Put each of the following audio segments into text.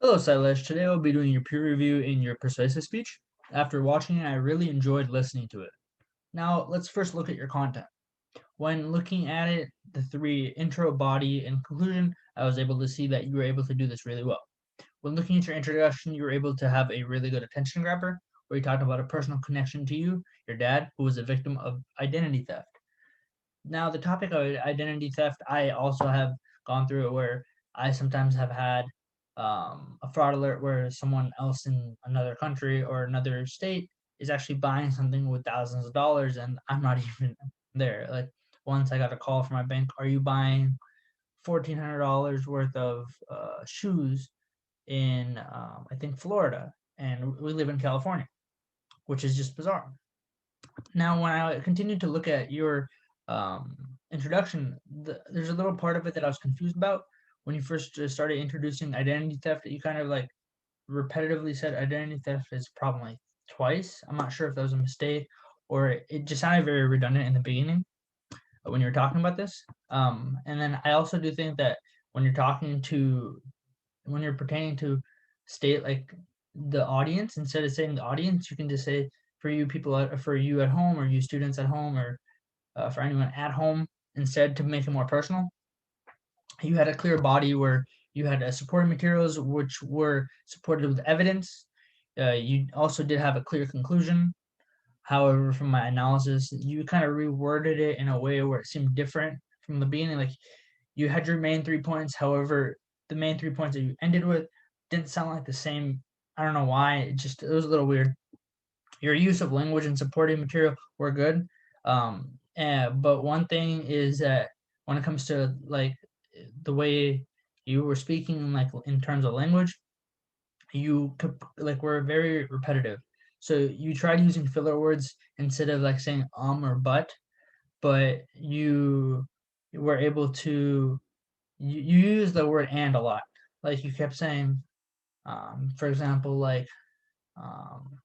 Hello, Shailesh. Today I'll be doing your peer review in your persuasive speech. After watching it, I really enjoyed listening to it. Now, let's first look at your content. When looking at it, the three intro, body, and conclusion, I was able to see that you were able to do this really well. When looking at your introduction, you were able to have a really good attention grabber, where you talked about a personal connection to you, your dad, who was a victim of identity theft. Now, the topic of identity theft, I also have gone through it where I sometimes have had a fraud alert where someone else in another country or another state is actually buying something with thousands of dollars and I'm not even there. Like once I got a call from my bank, are you buying $1,400 worth of shoes in, I think, Florida? And we live in California, which is just bizarre. Now, when I continued to look at your introduction, there's a little part of it that I was confused about. When you first started introducing identity theft, you kind of like repetitively said identity theft is a problem like twice. I'm not sure if that was a mistake or it just sounded very redundant in the beginning when you were talking about this. And then I also do think that when you're talking to, when you're pertaining to state like the audience, instead of saying the audience, you can just say for you people for you at home or you students at home or for anyone at home instead to make it more personal. You had a clear body where you had supporting materials which were supported with evidence. You also did have a clear conclusion. However, from my analysis, you kind of reworded it in a way where it seemed different from the beginning. Like you had your main 3 points. However, the main 3 points that you ended with didn't sound like the same. I don't know why. It was a little weird. Your use of language and supporting material were good. But one thing is that when it comes to like the way you were speaking, like in terms of language, you could like were very repetitive. So you tried using filler words instead of like saying or but you were able to you use the word and a lot. Like you kept saying, for example, like um,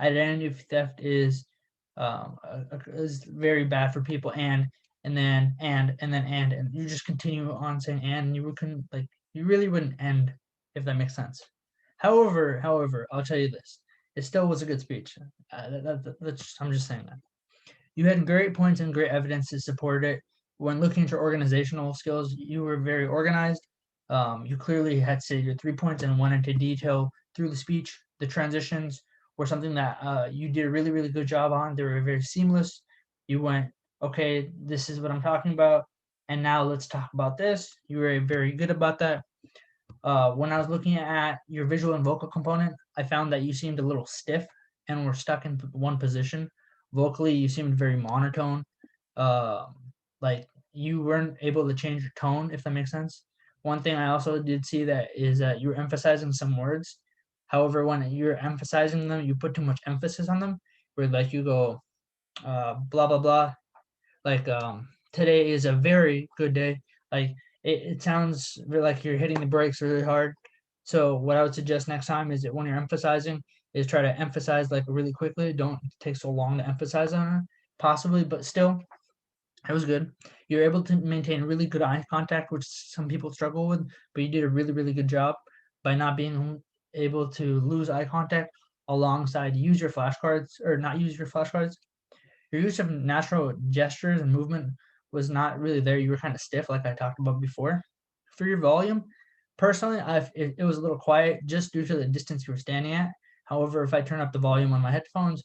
identity theft is very bad for people, and then and you just continue on saying and you couldn't like you really wouldn't end if that makes sense. However, I'll tell you this: it still was a good speech. I'm just saying that you had great points and great evidence to support it. When looking at your organizational skills, you were very organized. You clearly had said your 3 points and went into detail through the speech. The transitions were something that you did a really, really good job on. They were very seamless. You went, okay, this is what I'm talking about, and now let's talk about this. You were very good about that. When I was looking at your visual and vocal component, I found that you seemed a little stiff and were stuck in one position. Vocally, you seemed very monotone. Uh, like you weren't able to change your tone, if that makes sense. One thing I also did see that is that you were emphasizing some words. However, when you're emphasizing them, you put too much emphasis on them. Where like you go, blah blah blah, like today is a very good day. Like it sounds like you're hitting the brakes really hard. So what I would suggest next time is that when you're emphasizing is try to emphasize like really quickly. Don't take so long to emphasize on it, possibly, but still it was good. You're able to maintain really good eye contact, which some people struggle with, but you did a really, really good job by not being able to lose eye contact alongside use your flashcards or not use your flashcards. Your use of natural gestures and movement was not really there. You were kind of stiff, like I talked about before. For your volume, personally, it was a little quiet just due to the distance you were standing at. However, if I turn up the volume on my headphones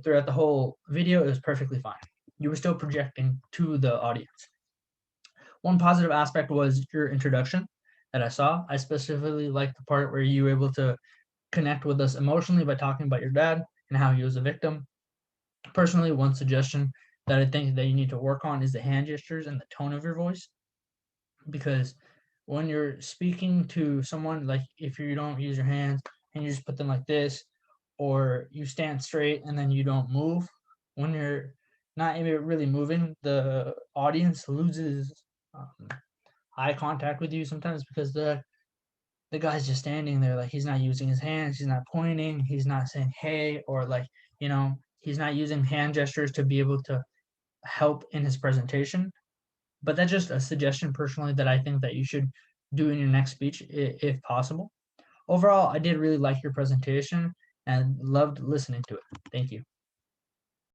throughout the whole video, it was perfectly fine. You were still projecting to the audience. One positive aspect was your introduction that I saw. I specifically liked the part where you were able to connect with us emotionally by talking about your dad and how he was a victim. Personally, one suggestion that I think that you need to work on is the hand gestures and the tone of your voice, because when you're speaking to someone, like if you don't use your hands and you just put them like this, or you stand straight and then you don't move, when you're not really moving, the audience loses eye contact with you sometimes because the guy's just standing there, like he's not using his hands, he's not pointing, he's not saying hey, or like he's not using hand gestures to be able to help in his presentation. But that's just a suggestion personally that I think that you should do in your next speech if possible. overall, I did really like your presentation and loved listening to it. Thank you.